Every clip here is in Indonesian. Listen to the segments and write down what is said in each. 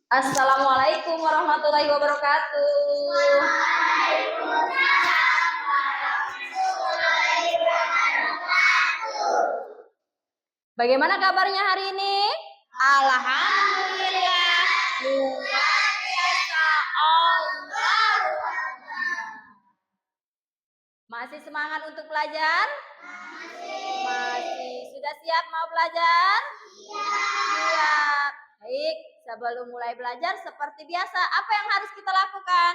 Assalamualaikum warahmatullahi wabarakatuh. Bagaimana kabarnya hari ini? Alhamdulillah, luar biasa Allah. Masih semangat untuk belajar? Masih. Sudah siap mau belajar? Siap. Baik, sebelum mulai belajar seperti biasa, apa yang harus kita lakukan?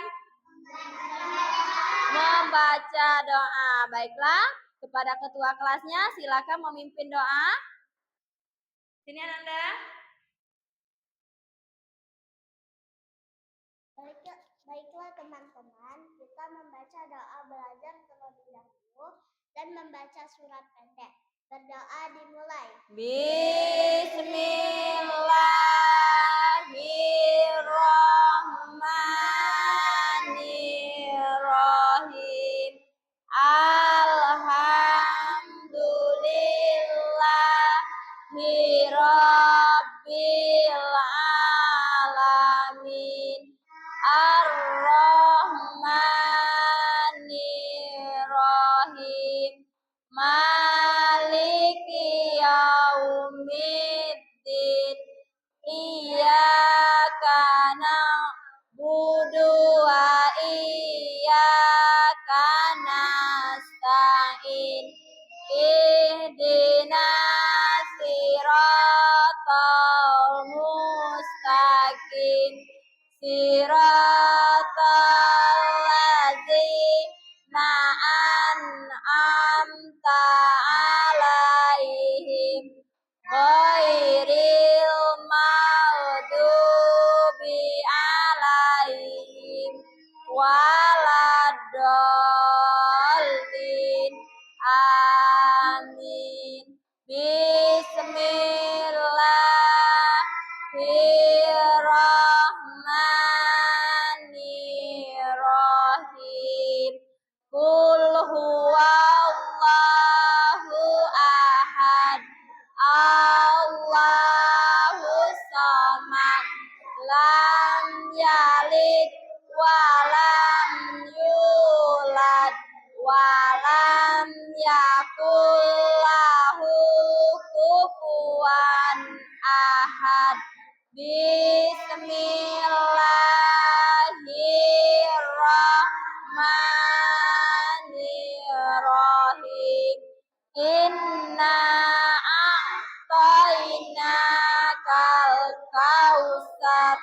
Membaca doa. Baiklah, kepada ketua kelasnya silakan memimpin doa. Sini Ananda. Baiklah teman-teman, kita membaca doa belajar terlebih dahulu dan membaca surat pendek. Berdoa dimulai. Bismillahirrahmanirrahim. Alhamdulillahirabbil alamin. Ar-Rahmanir-Rahim. Maliki yaumiddin. Iyyaka na'budu wa iyyaka nasta'in. Ihdinas siratal mustaqim. Siratal ladzina an'amta alaihim ghairil maghdubi alaihim waladdallin. Amin. Bismillahirrahmanirrahim. Qul huwallahu ahad. Allahus samad. Lam yalid walam yulad walam yakul lahu kufuwan ahad. Bismillahirrahmanirrahim. Inna a'tainakal kautsar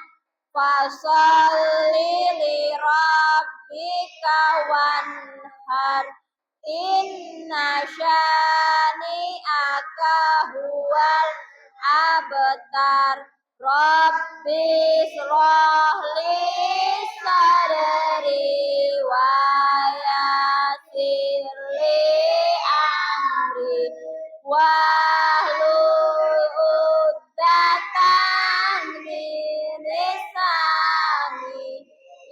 fasholli lirabbika wanhar. Inna syani'aka huwal abtar. Rabbi shrah li sadri wa yassir li amri wahlul 'uqdatam min lisani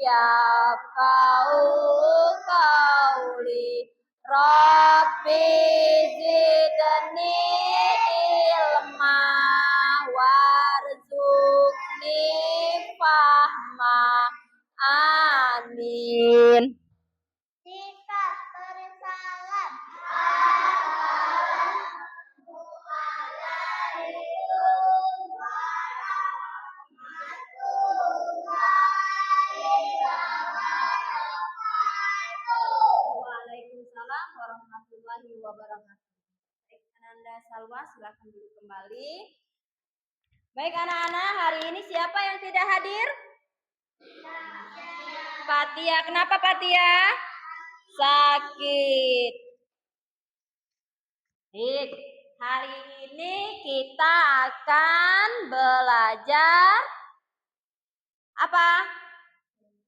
yafqahu qawli. Rabbi zidni ilma warzuqni fahma. Amin. Sikat bersalam. Waalaikumsalam warahmatullahi wabarakatuh. Baik, Ananda Salwa, silakan duduk kembali. Baik anak-anak, hari ini siapa yang tidak hadir? Fatia. Kenapa Fatia? Sakit. Baik, hari ini kita akan belajar apa?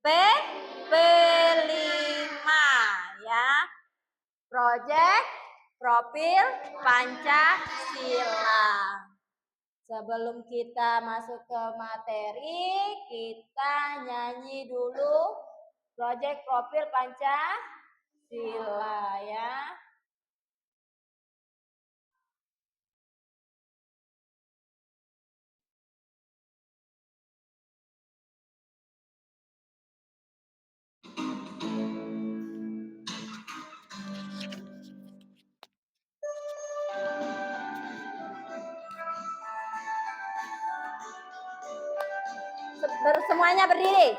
P5 ya. Project Profil Pancasila. Sebelum kita masuk ke materi, kita nyanyi dulu Project Profil Pancasila ya. Semuanya berdiri.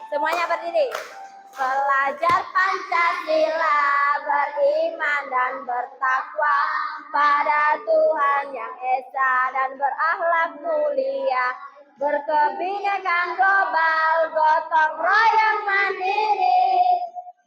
Semuanya berdiri. Belajar Pancasila, beriman dan bertakwa pada Tuhan yang Esa dan berakhlak mulia, berkebinekaan global, gotong royong mandiri,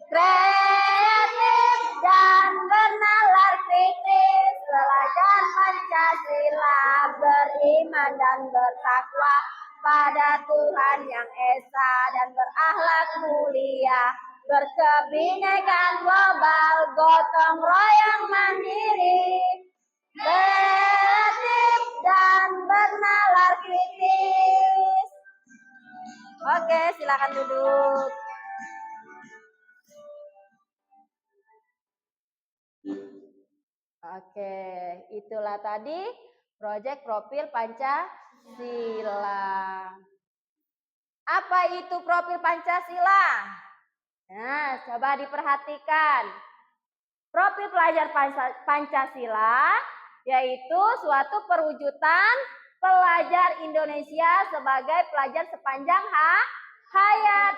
kreatif dan bernalar kritis. Belajar Pancasila, beriman dan bertakwa pada Tuhan yang Esa dan berakhlak mulia, berkebinekaan global, gotong royong mandiri, kreatif dan bernalar kritis. Oke, silakan duduk. Oke, itulah tadi proyek profil Pancasila. Apa itu profil Pancasila? Nah, coba diperhatikan. Profil pelajar Pancasila yaitu suatu perwujudan pelajar Indonesia sebagai pelajar sepanjang hayat,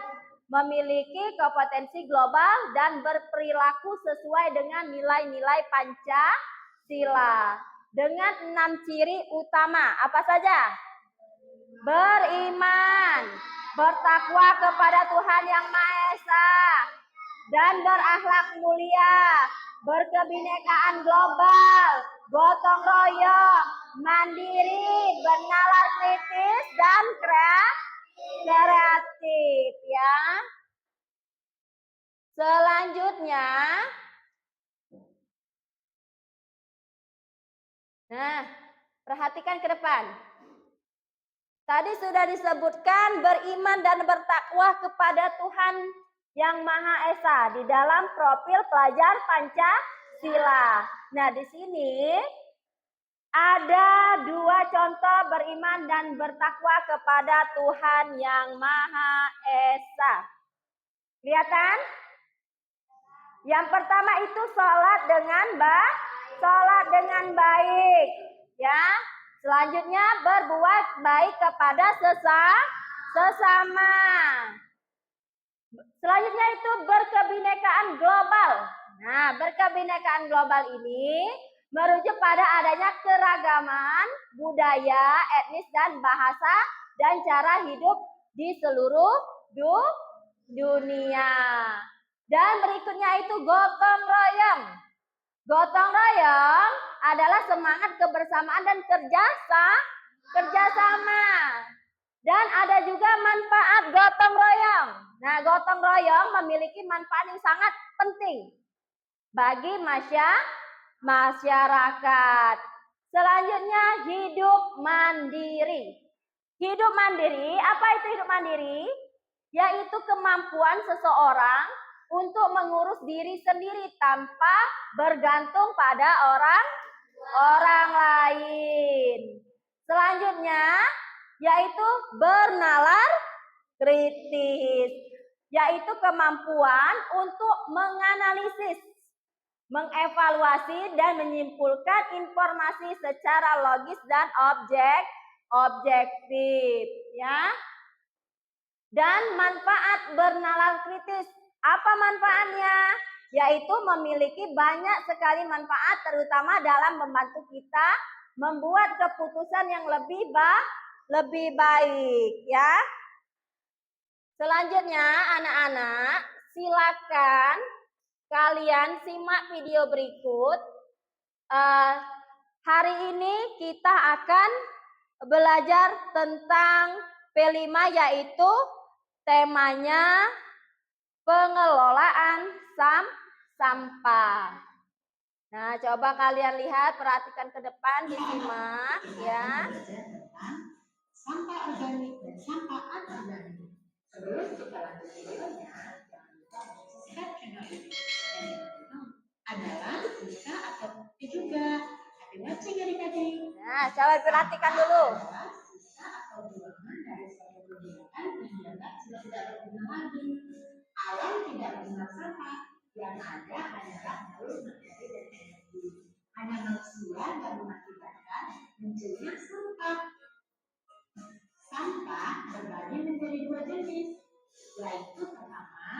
memiliki kompetensi global dan berperilaku sesuai dengan nilai-nilai Pancasila dengan 6 ciri utama. Apa saja? Beriman, bertakwa kepada Tuhan Yang Maha Esa, dan berakhlak mulia, berkebinekaan global, gotong royong, mandiri, bernalar kritis, dan kreatif ya. Selanjutnya, nah, perhatikan ke depan. Tadi sudah disebutkan beriman dan bertakwa kepada Tuhan Yang Maha Esa di dalam profil pelajar Pancasila. Nah, di sini ada 2 contoh beriman dan bertakwa kepada Tuhan Yang Maha Esa. Kelihatan? Yang pertama itu sholat dengan baik, ya. Selanjutnya berbuat baik kepada sesama. Selanjutnya itu berkebinekaan global. Nah, berkebinekaan global ini merujuk pada adanya keragaman budaya, etnis dan bahasa dan cara hidup di seluruh dunia. Dan berikutnya itu gotong royong. Gotong royong adalah semangat kebersamaan dan kerjasama. Dan ada juga manfaat gotong royong. Nah, gotong royong memiliki manfaat yang sangat penting bagi masyarakat. Selanjutnya hidup mandiri. Hidup mandiri, apa itu hidup mandiri? Yaitu kemampuan seseorang untuk mengurus diri sendiri tanpa bergantung pada orang lain. Selanjutnya yaitu bernalar kritis, yaitu kemampuan untuk menganalisis, mengevaluasi dan menyimpulkan informasi secara logis dan objektif, ya. Dan manfaat bernalar kritis. Apa manfaatnya? Yaitu memiliki banyak sekali manfaat, terutama dalam membantu kita membuat keputusan yang lebih baik, ya. Selanjutnya, anak-anak, silakan kalian simak video berikut. Hari ini kita akan belajar tentang P5, yaitu temanya pengelolaan sampah. Nah, coba kalian lihat, perhatikan ke depan, disimak ya. Sampah organik dan sampah anorganik. Sebelum kita lanjut videonya, jangan lupa subscribe channel ini. Dan yang kedua adalah bisa atau juga ada website dari tadi. Nah, coba perhatikan dulu. Sisa atau buangan dari suatu kegiatan yang dianggap sudah tidak berguna lagi. Alam tidak benar sampah, yang ada hanyalah mulut, materi dan energi. Hanya manusia yang mengakibatkan munculnya sampah. Sampah berbagi dibagi menjadi dua jenis, yaitu pertama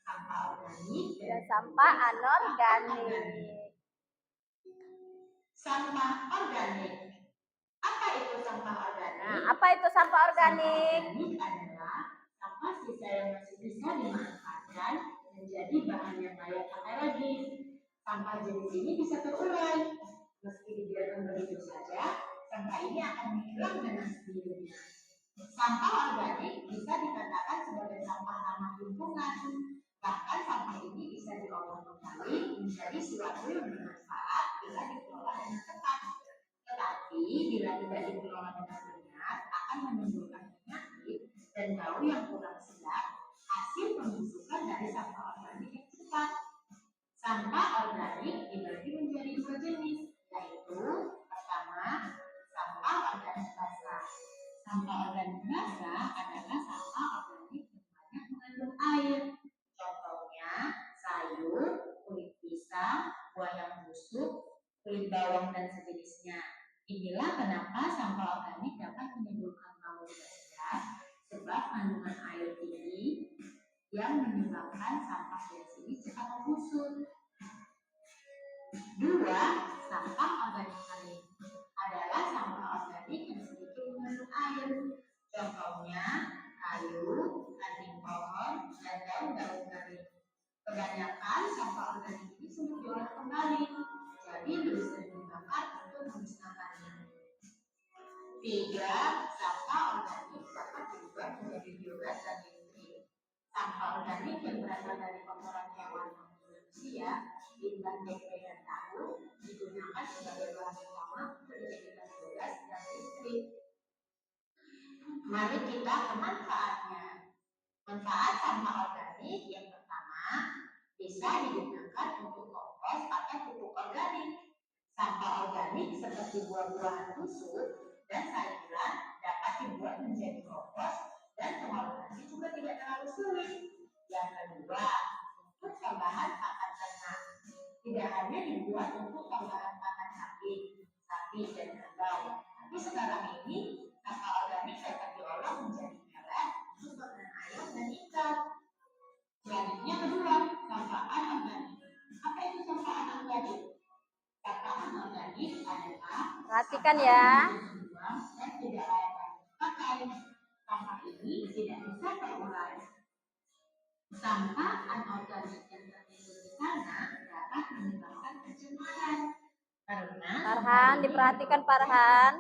sampah organik Dan sampah anorganik. Sampah organik. Apa itu sampah organik? Nah, apa itu sampah organik? Sampah organik adalah sampah sisa yang masih bisa dimanfaatkan menjadi bahan yang layak pakai lagi. Sampah jenis ini bisa terurai. Meski dibiarkan begitu saja, sampah ini akan menghilang dengan sendirinya. Sampah organik bisa dikatakan sebagai sampah ramah lingkungan. Bahkan sampah ini bisa diolah kembali menjadi sesuatu yang bermanfaat bila dikelola dengan tepat. Tetapi bila tidak dikelola dengan benar, akan menimbulkan penyakit dan bau yang kurang sedap, hasil pembusukan dari sampah organik yang cepat. Sampah organik dibagi menjadi dua jenis, yaitu pertama sampah organik basah. Sampah organik basah adalah sampah organik yang banyak mengandung air. Contohnya sayur, kulit pisang, buah yang busuk, kulit bawang dan sejenisnya. Inilah kenapa sampah organik dapat menimbulkan bau tidak sedap sebab kandungan air tinggi yang menyebabkan sampah jenis ini cepat membusuk. Dua, sampah organik kering adalah sampah organik yang sedikit mengandung air. Contohnya kayu, ranting pohon, dan daun-daun kering. Kebanyakan sampah organik ini sudah diolah kembali, jadi lebih sering dibakar untuk memusnahkannya. Tiga, sampah organik dapat diubah menjadi biogas dan listrik. Sampah organik yang berasal dari kotoran hewan maupun manusia, limbah tempe dan tahu digunakan sebagai bahan utama untuk dijadikan biogas dan listrik. Mari kita ke manfaatnya. Manfaat sampah organik yang pertama bisa digunakan untuk kompos atau pupuk organik. Sampah organik seperti buah-buahan busuk dan sayuran dapat dibuat menjadi kompos dan pengelolaannya juga tidak terlalu sulit. Yang kedua, untuk tambahan pakan ternak. Tidak hanya dibuat untuk tambahan pakan sapi dan kerbau, tapi sekarang ini sampah organik dapat diolah menjadi pelet untuk makanan ayam dan ikan. Selanjutnya kedua, sampah anorganik. Apa itu sampah anorganik? Sampah anorganik adalah Perhatikan ya. dan tidak layak pakai. Sampah ini tidak bisa terurai. Sampah anorganik yang tertimbun di sana dapat menyebabkan pencemaran karena Farhan, diperhatikan Farhan.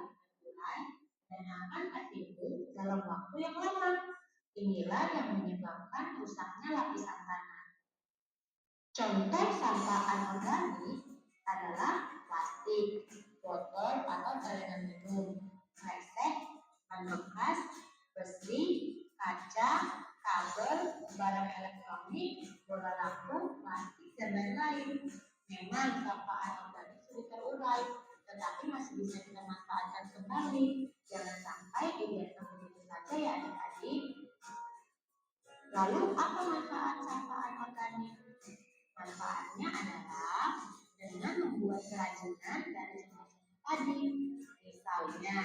dan akan tertimbun dalam waktu yang lama. Inilah yang menyebabkan rusaknya lapisan tanah. Contoh sampah anorganik adalah plastik, botol atau cairan minum, kresek, ban bekas, besi, kaca, kabel, barang elektronik, bola lampu, plastik, dan lain-lain. Memang sampah anorganik sulit terurai, tetapi masih bisa kita manfaatkan kembali. Jangan sampai dibiarkan begitu saja ya adik-adik. Lalu apa manfaat sampah anorganik? Manfaatnya adalah dengan membuat kerajinan dari jenis tadi. Misalnya,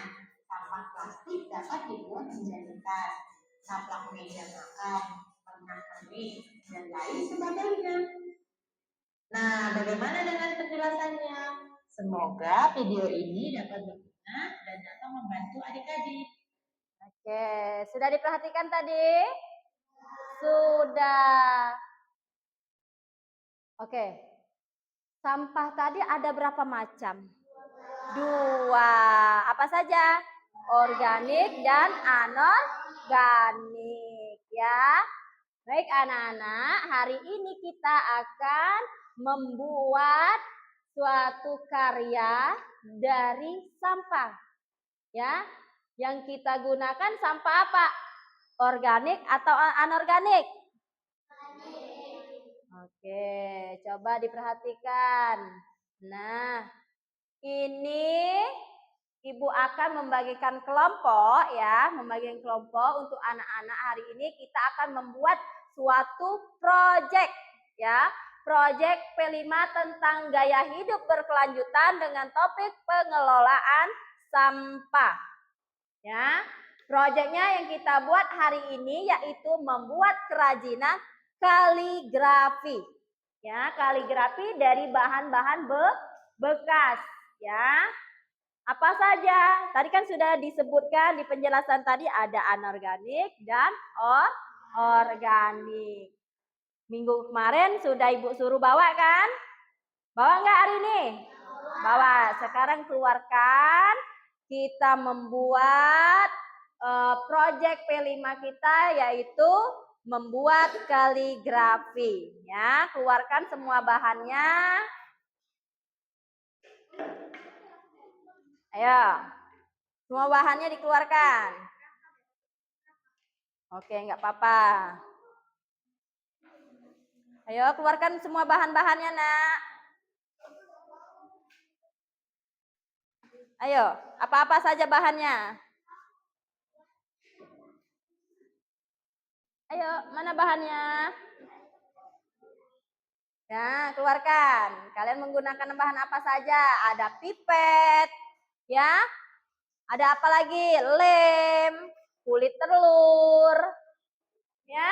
sampah plastik dapat dibuat menjadi tas, saplak meja makan, pernak pernik, dan lain sebagainya. Nah, bagaimana dengan penjelasannya? Semoga video ini dapat berguna dan dapat membantu adik-adik. Oke, sudah diperhatikan tadi? Sudah. Oke. Sampah tadi ada berapa macam? Dua. Apa saja? Organik dan anorganik ya. Baik anak-anak, hari ini kita akan membuat suatu karya dari sampah. Ya. Yang kita gunakan sampah apa? Organik atau anorganik? Oke, coba diperhatikan. Nah, ini Ibu akan membagikan kelompok ya, membagikan kelompok untuk anak-anak. Hari ini kita akan membuat suatu proyek ya. Proyek P5 tentang gaya hidup berkelanjutan dengan topik pengelolaan sampah. Ya. Proyeknya yang kita buat hari ini yaitu membuat kerajinan kaligrafi. Ya, kaligrafi dari bahan-bahan bekas, ya. Apa saja? Tadi kan sudah disebutkan di penjelasan tadi ada anorganik dan organik. Minggu kemarin sudah Ibu suruh bawa kan? Bawa nggak hari ini? Bawa. Sekarang keluarkan. Kita membuat proyek P5 kita yaitu membuat kaligrafi. Ya, keluarkan semua bahannya. Ayo. Semua bahannya dikeluarkan. Oke, nggak apa-apa. Ayo, keluarkan semua bahan-bahannya, Nak. Ayo, apa-apa saja bahannya? Ayo, mana bahannya? Ya, keluarkan. Kalian menggunakan bahan apa saja? Ada pipet, ya. Ada apa lagi? Lem, kulit telur, ya.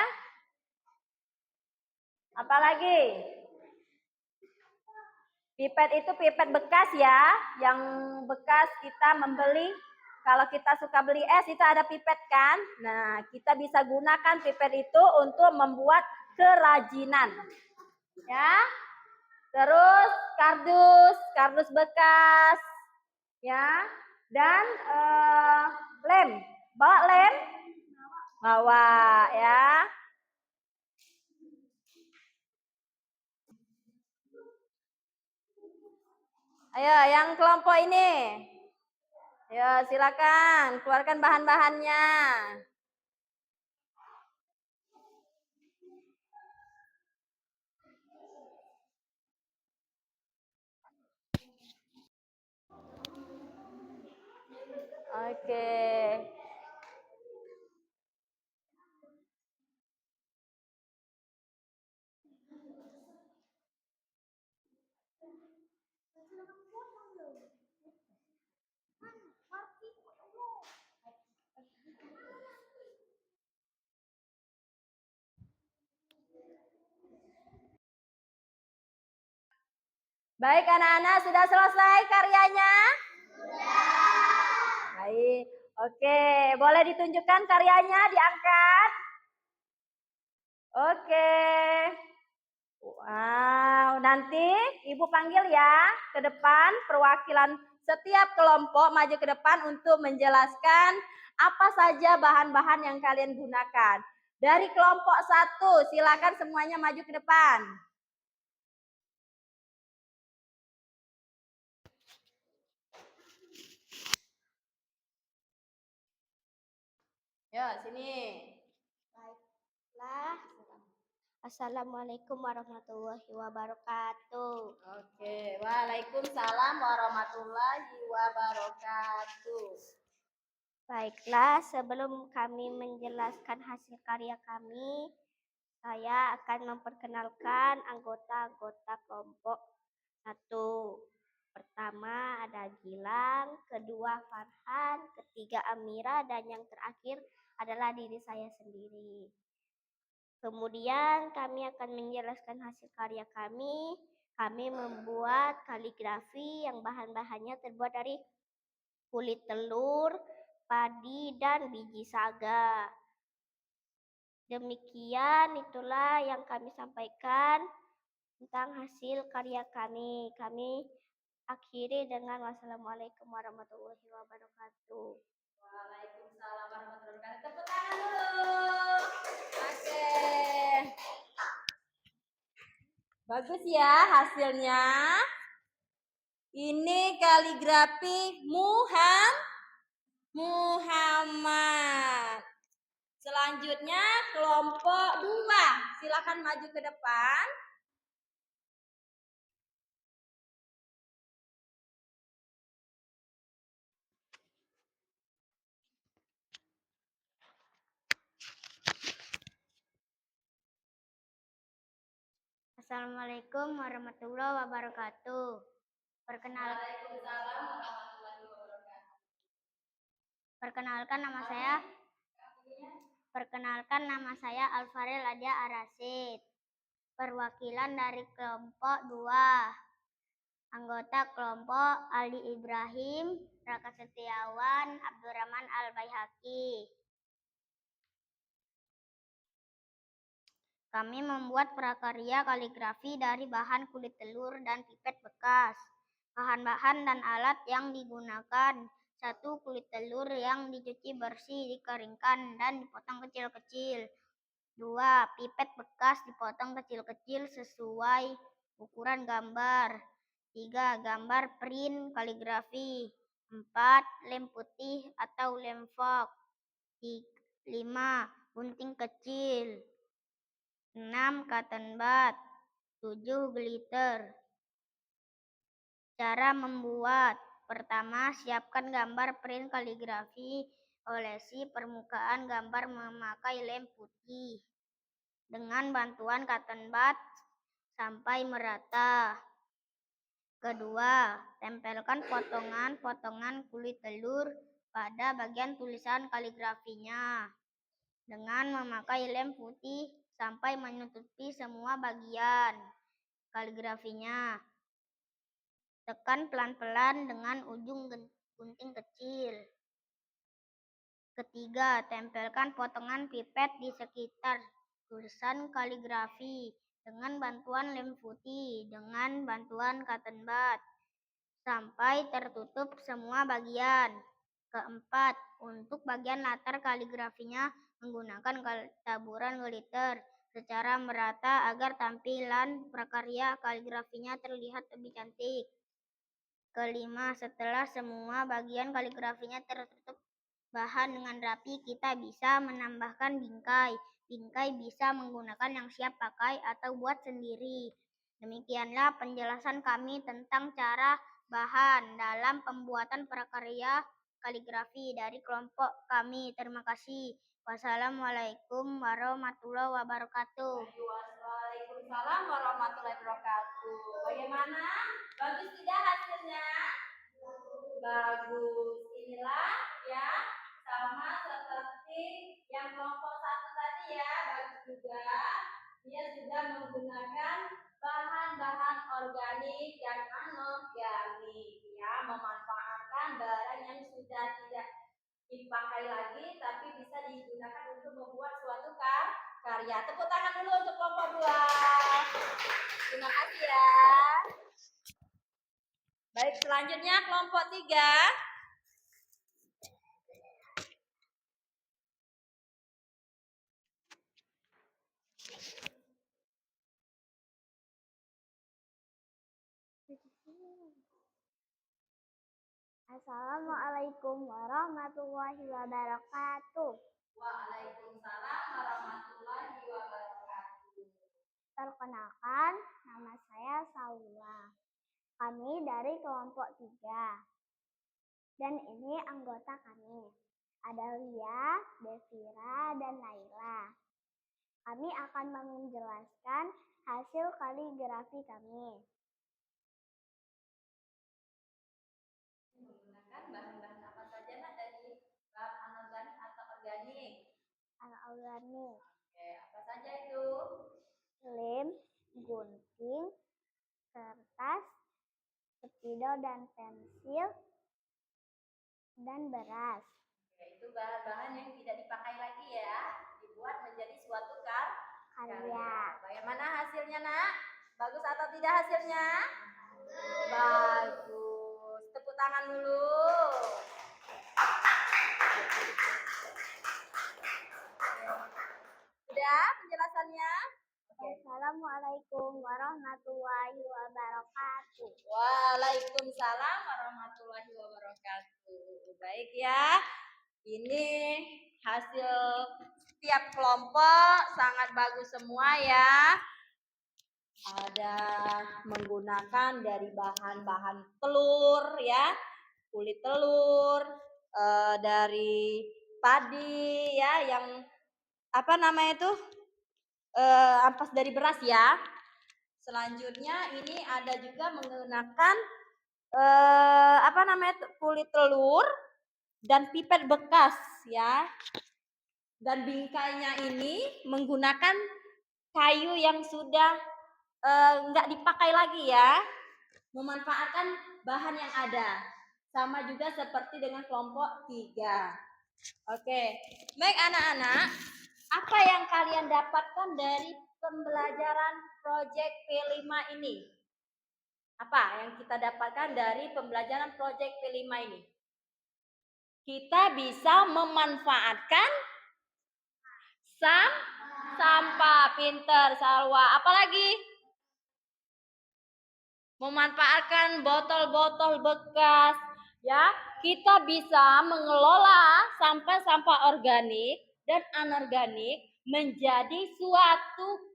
Apa lagi? Pipet itu pipet bekas ya, yang bekas kita membeli. Kalau kita suka beli es itu ada pipet kan? Nah, kita bisa gunakan pipet itu untuk membuat kerajinan. Ya. Terus kardus bekas, ya, dan lem. Bawa lem? Bawa, ya. Ayo, yang kelompok ini. Ayo, silakan keluarkan bahan-bahannya. Oke. Baik anak-anak, sudah selesai karyanya? Sudah. Baik. Oke, boleh ditunjukkan karyanya, diangkat. Oke. Wow, nanti Ibu panggil ya ke depan perwakilan setiap kelompok maju ke depan untuk menjelaskan apa saja bahan-bahan yang kalian gunakan. Dari kelompok 1, silakan semuanya maju ke depan. Ya, sini. Baiklah. Assalamualaikum warahmatullahi wabarakatuh. Oke, waalaikumsalam warahmatullahi wabarakatuh. Baiklah, sebelum kami menjelaskan hasil karya kami, saya akan memperkenalkan anggota-anggota kelompok 1. Pertama ada Gilang, kedua Farhan, ketiga Amira, dan yang terakhir adalah diri saya sendiri. Kemudian kami akan menjelaskan hasil karya kami. Kami membuat kaligrafi yang bahan-bahannya terbuat dari kulit telur, padi, dan biji saga. Demikian itulah yang kami sampaikan tentang hasil karya kami. Kami akhiri dengan wassalamualaikum warahmatullahi wabarakatuh. Waalaikumsalam warahmatullahi wabarakatuh. Tepuk tangan dulu. Oke. Bagus ya hasilnya. Ini kaligrafi Muhammad. Selanjutnya kelompok 2. Silakan maju ke depan. Assalamualaikum warahmatullahi wabarakatuh. Perkenalkan Perkenalkan nama saya Alfarel Adia Arasid. Perwakilan dari kelompok 2. Anggota kelompok Aldi Ibrahim, Raka Setiawan, Abdurrahman Al-Baihaqi. Kami membuat prakarya kaligrafi dari bahan kulit telur dan pipet bekas. Bahan-bahan dan alat yang digunakan: 1. Kulit telur yang dicuci bersih, dikeringkan, dan dipotong kecil-kecil. 2. Pipet bekas dipotong kecil-kecil sesuai ukuran gambar. 3. Gambar print kaligrafi. 4. Lem putih atau lem fok. 5. Gunting kecil. 6. Cotton bud. 7. Glitter. Cara membuat: pertama, siapkan gambar print kaligrafi. Olesi permukaan gambar memakai lem putih dengan bantuan cotton bud sampai merata. Kedua, tempelkan potongan-potongan kulit telur pada bagian tulisan kaligrafinya dengan memakai lem putih sampai menutupi semua bagian kaligrafinya. Tekan pelan-pelan dengan ujung gunting kecil. Ketiga, tempelkan potongan pipet di sekitar tulisan kaligrafi dengan bantuan lem putih dengan bantuan cotton bud sampai tertutup semua bagian. Keempat, untuk bagian latar kaligrafinya menggunakan taburan glitter secara merata agar tampilan prakarya kaligrafinya terlihat lebih cantik. Kelima, setelah semua bagian kaligrafinya tertutup bahan dengan rapi, kita bisa menambahkan bingkai. Bingkai bisa menggunakan yang siap pakai atau buat sendiri. Demikianlah penjelasan kami tentang cara bahan dalam pembuatan prakarya kaligrafi dari kelompok kami. Terima kasih. Wassalamualaikum warahmatullahi wabarakatuh. Waalaikumsalam warahmatullahi wabarakatuh. Bagaimana? Bagus tidak hasilnya? Bagus. Inilah ya, sama seperti yang kelompok 1 tadi ya. Bagus juga. Dia sudah menggunakan bahan-bahan organik dan anorganik ya, memanfaatkan barang yang sudah tidak dipakai lagi tapi bisa digunakan untuk membuat suatu karya. Tepuk tangan dulu untuk kelompok 2. Terima kasih ya. Baik, selanjutnya kelompok 3. Assalamualaikum warahmatullahi wabarakatuh. Waalaikumsalam warahmatullahi wabarakatuh. Perkenalkan, nama saya Saula. Kami dari kelompok 3. Dan ini anggota kami. Ada Lia, Devira, dan Naila. Kami akan menjelaskan hasil kaligrafi kami. Menggunakan bahan-bahan apa saja Nak, dari bahan anorganik atau organik? Anorganik. Oke, apa saja itu? Lem, gunting, kertas, spidol dan pensil, dan beras. Oke, itu bahan-bahan yang tidak dipakai lagi ya, dibuat menjadi suatu karya. Bagaimana hasilnya Nak? Bagus atau tidak hasilnya? Bagus. Tepuk tangan dulu. Sudah penjelasannya? Assalamualaikum warahmatullahi wabarakatuh. Waalaikumsalam warahmatullahi wabarakatuh. Baik ya, ini hasil setiap kelompok sangat bagus semua ya. Ada menggunakan dari bahan-bahan telur ya, kulit telur, dari padi ya, yang apa namanya itu, ampas dari beras ya. Selanjutnya ini ada juga menggunakan apa namanya, kulit telur dan pipet bekas ya. Dan bingkainya ini menggunakan kayu yang sudah nggak dipakai lagi ya. Memanfaatkan bahan yang ada. Sama juga seperti dengan kelompok 3. Oke, baik anak-anak, apa yang kalian dapatkan dari pembelajaran proyek P5 ini? Apa yang kita dapatkan dari pembelajaran proyek P5 ini? Kita bisa memanfaatkan sampah, pinter, Salwa. Apalagi? Memanfaatkan botol-botol bekas, ya. Kita bisa mengelola sampah-sampah organik dan anorganik menjadi suatu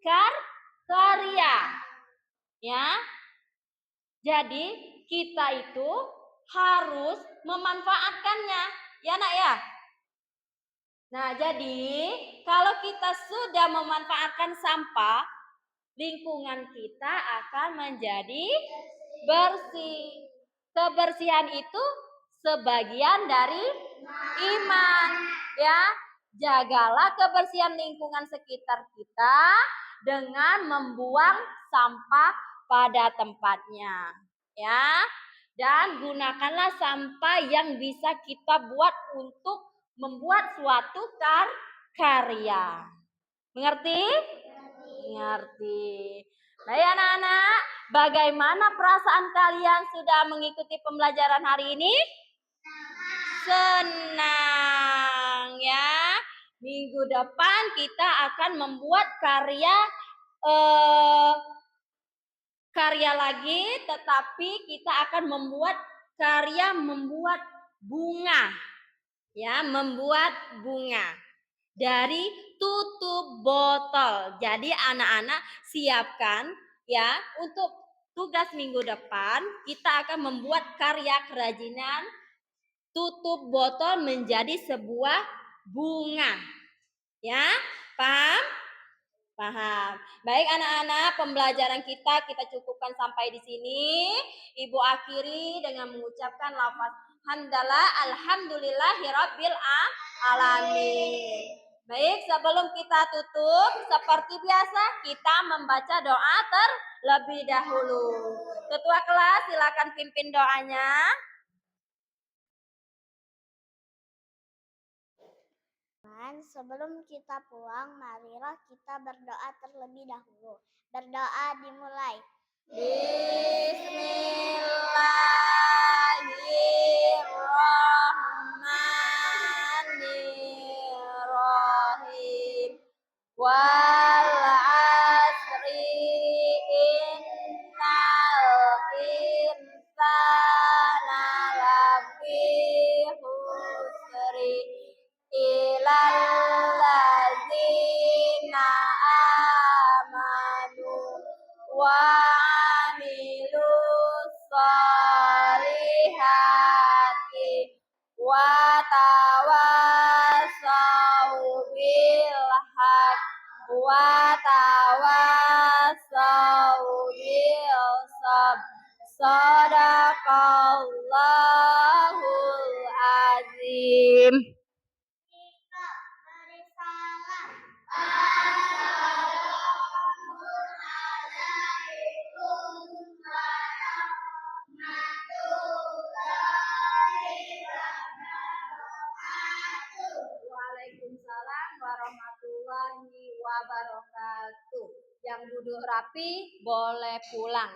karya, ya. Jadi kita itu harus memanfaatkannya, ya nak ya. Nah, jadi kalau kita sudah memanfaatkan sampah, lingkungan kita akan menjadi bersih. Kebersihan itu sebagian dari iman, ya. Jagalah kebersihan lingkungan sekitar kita dengan membuang sampah pada tempatnya, ya. Dan gunakanlah sampah yang bisa kita buat untuk membuat suatu karya. Mengerti? Mengerti. Baik anak-anak, bagaimana perasaan kalian sudah mengikuti pembelajaran hari ini? Senang ya. Minggu depan kita akan membuat karya lagi, tetapi kita akan membuat bunga. Ya, membuat bunga dari tutup botol. Jadi anak-anak siapkan ya, untuk tugas minggu depan kita akan membuat karya kerajinan tutup botol menjadi sebuah bunga. Ya, paham? Paham. Baik anak-anak, pembelajaran kita cukupkan sampai di sini. Ibu akhiri dengan mengucapkan lafaz hamdalah alhamdulillahirabbil alamin. Baik, sebelum kita tutup, seperti biasa kita membaca doa terlebih dahulu. Ketua kelas silakan pimpin doanya. Sebelum kita pulang, marilah kita berdoa terlebih dahulu. Berdoa dimulai. Bismillahirrahmanirrahim. Wal asri innal insana lafi khusri ilal ladzina amanu wa amilus solihati wa tawasau bil haq wa tawasau bil sabr. Sadaqallahul azim. Waalaikumsalam warahmatullahi wabarakatuh. Yang duduk rapi boleh pulang.